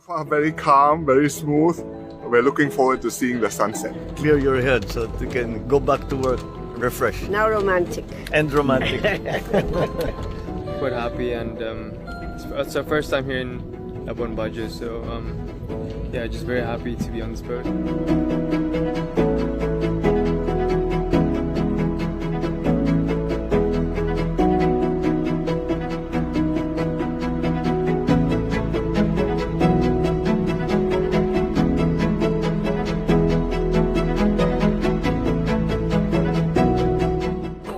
far, very calm, very smooth. We're looking forward to seeing the sunset. Clear your head so that you can go back to work refreshed Now romantic. and romantic. Quite happy, and it's our first time here in Labuan Bajo, so yeah, just very happy to be on this boat.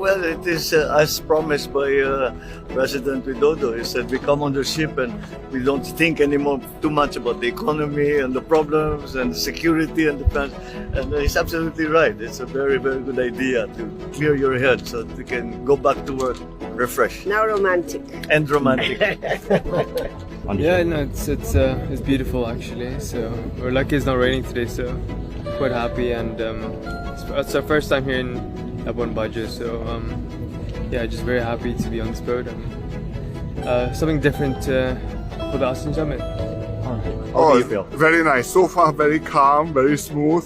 Well, it is as promised by President Widodo. He said we come on the ship and we don't think anymore too much about the economy and the problems and the security and defense. And he's absolutely right. It's a very, very good idea to clear your head so that you can go back to work refreshed Now romantic. and romantic. Yeah, no, it's beautiful actually. So we're lucky it's not raining today, so quite happy, and it's our first time here in Labuan Bajo, so yeah, just very happy to be on this boat, and something different for the ASEAN Summit. How do you feel? Very nice. So far, very calm, very smooth.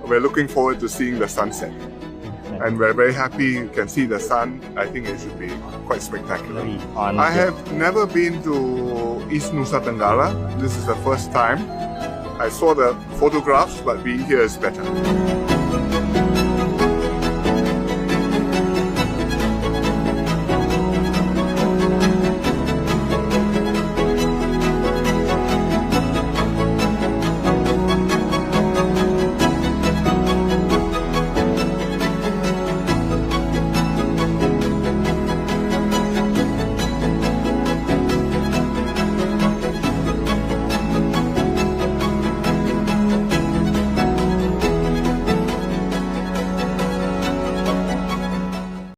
We're looking forward to seeing the sunset. And we're very happy you can see the sun. I think it should be quite spectacular. I have never been to East Nusa Tenggara. This is the first time. I saw the photographs, but being here is better.